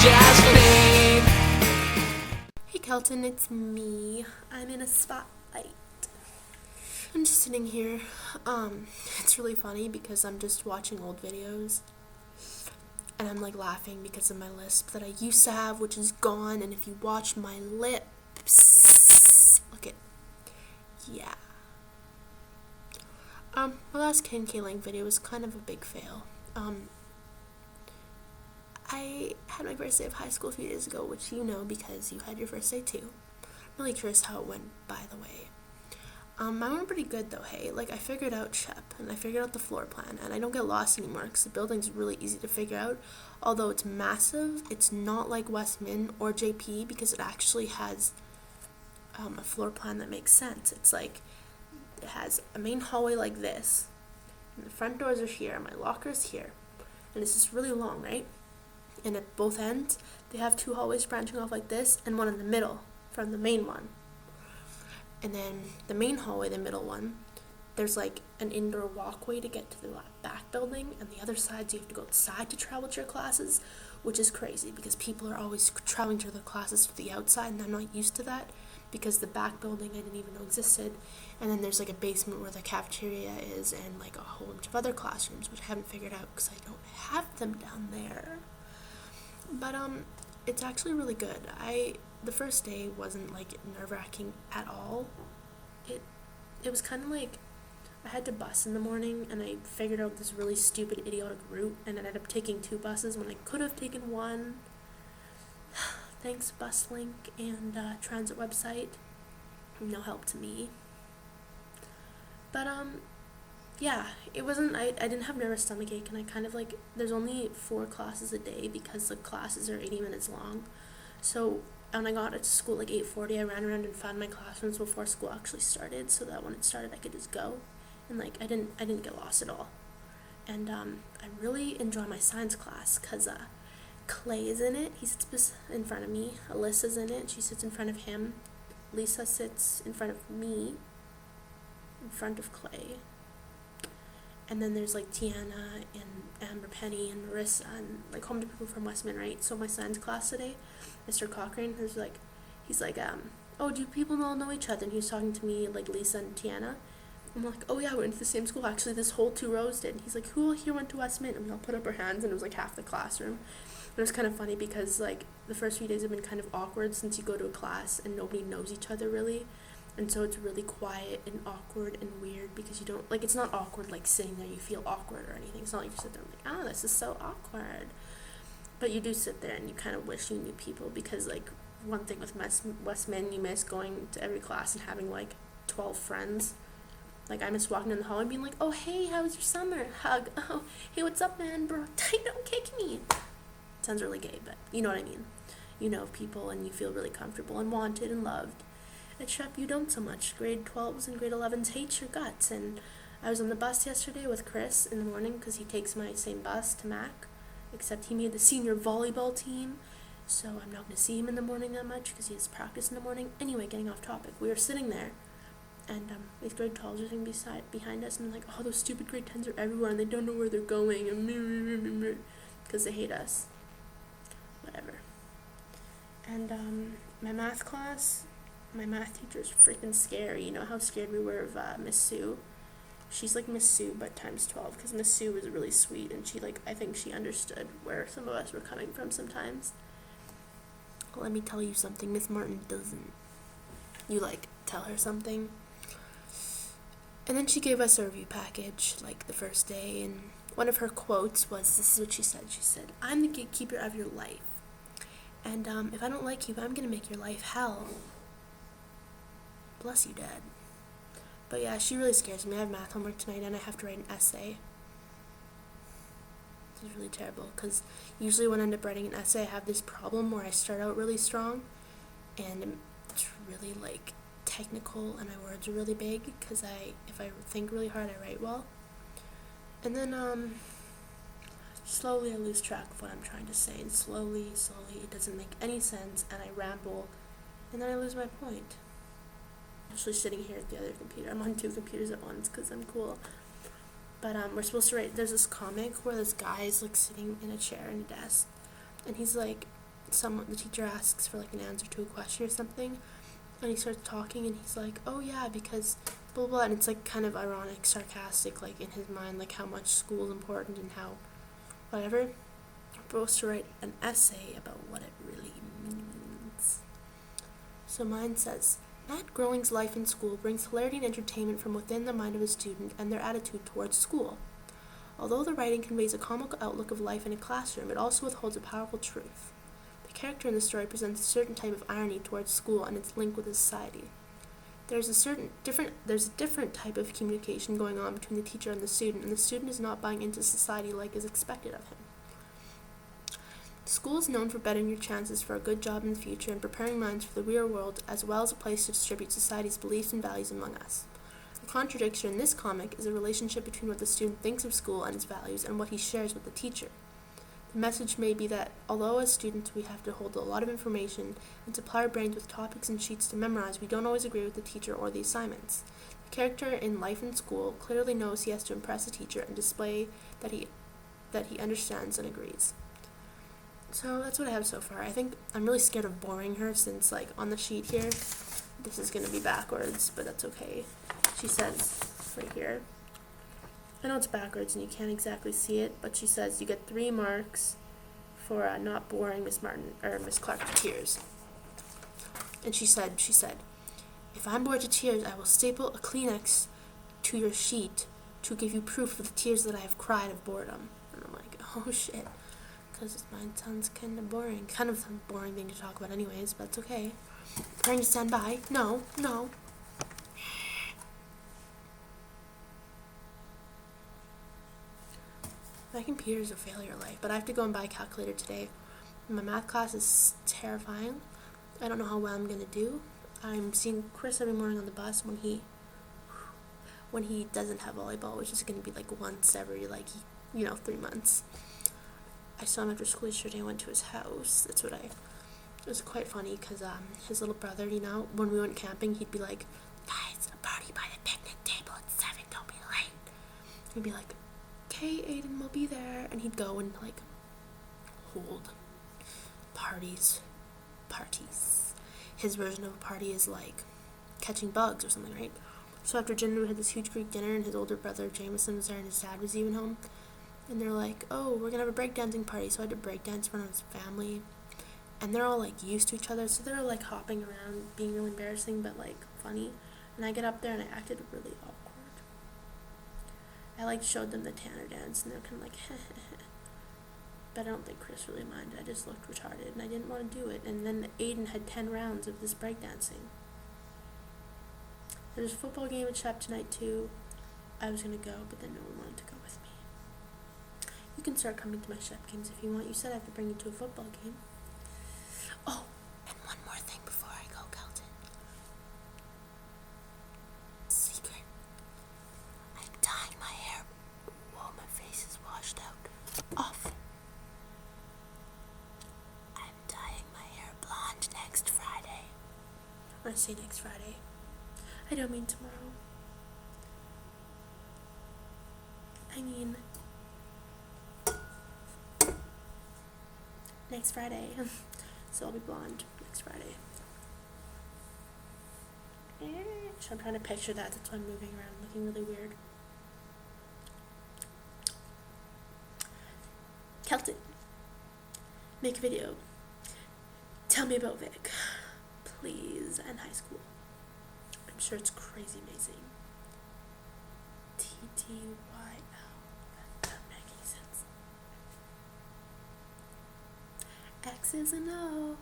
just me. Hey Kelton, it's me. I'm in a spotlight. I'm just sitting here. It's really funny because I'm just watching old videos and I'm like laughing because of my lisp that I used to have, which is gone. And if you watch my lips, look at, yeah. My last Ken Kaling video was kind of a big fail. I had my first day of high school a few days ago, which you know because you had your first day too. I'm really curious how it went, by the way. Mine went pretty good though, hey. Like, I figured out CHEP, and I figured out the floor plan, and I don't get lost anymore because the building's really easy to figure out. Although it's massive, it's not like West Min or JP because it actually has a floor plan that makes sense. It's like, it has a main hallway like this, and the front doors are here, my locker's here, and it's just really long, right? And at both ends, they have two hallways branching off like this, and one in the middle from the main one. And then the main hallway, the middle one, there's like an indoor walkway to get to the back building, and the other side, so you have to go outside to travel to your classes, which is crazy because people are always traveling to their classes to the outside, and I'm not used to that because the back building I didn't even know existed. And then there's like a basement where the cafeteria is, and like a whole bunch of other classrooms, which I haven't figured out because I don't have them down there. But it's actually really good. The first day wasn't like nerve-wracking at all. It was kind of like I had to bus in the morning, and I figured out this really stupid, idiotic route, and ended up taking 2 buses when I could have taken 1. Thanks BusLink and transit website. No help to me. But yeah, it wasn't, I didn't have nervous stomachache, and I kind of like, there's only 4 classes a day because the classes are 80 minutes long. So when I got to school like 8:40, I ran around and found my classrooms before school actually started, so that when it started I could just go, and like I didn't get lost at all. And I really enjoy my science class because Clay is in it. He sits in front of me. Alyssa's in it. She sits in front of him. Lisa sits in front of me, in front of Clay. And then there's like Tiana and Amber Penny and Marissa and like home to people from Westman, right? So my science class today, Mr. Cochran, he's like, oh, do people all know each other? And he was talking to me, like Lisa and Tiana. I'm like, oh yeah, we went to the same school. Actually, this whole 2 rows did. And he's like, who here went to Westman? And we all put up our hands, and it was like half the classroom. And it was kind of funny because like the first few days have been kind of awkward since you go to a class and nobody knows each other really. And so it's really quiet and awkward and weird because you don't, like, it's not awkward like sitting there, you feel awkward or anything. It's not like you sit there and like, oh, this is so awkward. But you do sit there and you kind of wish you knew people because, like, one thing with Westman, you miss going to every class and having, like, 12 friends. Like, I miss walking in the hall and being like, oh, hey, how was your summer? Hug. Oh, hey, what's up, man, bro? Don't kick me. Sounds really gay, but you know what I mean. You know people and you feel really comfortable and wanted and loved. At Shep, you don't so much. Grade 12s and grade 11s hate your guts. And I was on the bus yesterday with Chris in the morning because he takes my same bus to Mac, except he made the senior volleyball team, so I'm not going to see him in the morning that much because he has practice in the morning. Anyway, getting off topic, we were sitting there, and these grade 12s are sitting behind us, and they're like, oh, those stupid grade 10s are everywhere, and they don't know where they're going, and because they hate us. Whatever. And my math class, my math teacher's freaking scary. You know how scared we were of Miss Sue? She's like Miss Sue, but times 12, because Miss Sue was really sweet, and she, like, I think she understood where some of us were coming from sometimes. Let me tell you something, Miss Martin doesn't. You, like, tell her something. And then she gave us a review package, like, the first day, and one of her quotes was, this is what she said. She said, I'm the gatekeeper of your life. And if I don't like you, I'm going to make your life hell. Bless you, Dad. But yeah, she really scares me. I have math homework tonight, and I have to write an essay. This is really terrible, because usually when I end up writing an essay, I have this problem where I start out really strong, and it's really, like, technical, and my words are really big, because if I think really hard, I write well. And then, slowly I lose track of what I'm trying to say, and slowly, it doesn't make any sense, and I ramble, and then I lose my point. I'm actually sitting here at the other computer. I'm on 2 computers at once because I'm cool. But we're supposed to write, there's this comic where this guy is like sitting in a chair in a desk, and he's like, the teacher asks for like an answer to a question or something, and he starts talking, and he's like, oh yeah, because blah blah, and it's like kind of ironic, sarcastic, like in his mind, like how much school is important and how whatever. I'm supposed to write an essay about what it really means. So mine says, Matt Growing's life in school brings hilarity and entertainment from within the mind of a student and their attitude towards school. Although the writing conveys a comical outlook of life in a classroom, it also withholds a powerful truth. The character in the story presents a certain type of irony towards school and its link with the society. There's a different type of communication going on between the teacher and the student is not buying into society like is expected of him. School is known for bettering your chances for a good job in the future and preparing minds for the real world, as well as a place to distribute society's beliefs and values among us. The contradiction in this comic is a relationship between what the student thinks of school and its values and what he shares with the teacher. The message may be that, although as students we have to hold a lot of information and supply our brains with topics and sheets to memorize, we don't always agree with the teacher or the assignments. The character in Life in School clearly knows he has to impress the teacher and display that he understands and agrees. So that's what I have so far. I think I'm really scared of boring her since, like, on the sheet here, this is going to be backwards, but that's okay. She says, right here, I know it's backwards and you can't exactly see it, but she says you get 3 marks for not boring Miss Clark to tears. And she said, if I'm bored to tears, I will staple a Kleenex to your sheet to give you proof of the tears that I have cried of boredom. And I'm like, oh shit. Because mine sounds kind of boring. Kind of a boring thing to talk about anyways, but it's okay. Preparing to stand by? No. My computer's a failure of life, but I have to go and buy a calculator today. My math class is terrifying. I don't know how well I'm going to do. I'm seeing Chris every morning on the bus when he doesn't have volleyball, which is going to be like once every 3 months. I saw him after school yesterday. I went to his house. It was quite funny because his little brother, when we went camping, he'd be like, guys, a party by the picnic table at 7, don't be late. He'd be like, okay, Aiden, we'll be there. And he'd go and hold parties. His version of a party is like catching bugs or something, right? So after dinner, we had this huge Greek dinner, and his older brother, Jameson, was there, and his dad was even home. And they're like, oh, we're going to have a breakdancing party. So I had to breakdance in front of his family. And they're all, used to each other. So they're, hopping around, being really embarrassing, but, funny. And I get up there, and I acted really awkward. I, showed them the Tanner dance, and they're kind of like, But I don't think Chris really minded. I just looked retarded, and I didn't want to do it. And then Aiden had 10 rounds of this breakdancing. There's a football game at Shep tonight, too. I was going to go, but then no one wanted to go with me. You can start coming to my Shep games if you want. You said I have to bring you to a football game. Oh, and one more thing before I go, Kelton. Secret. I'm dyeing my hair while my face is washed out. Off. I'm dyeing my hair blonde next Friday. I say next Friday. I don't mean tomorrow. I mean next Friday. So I'll be blonde next Friday. So I'm trying to picture that. That's why I'm moving around, looking really weird. Kelton, make a video. Tell me about Vic, please, and high school. I'm sure it's crazy amazing. TTYL. That doesn't make any sense. X's and O.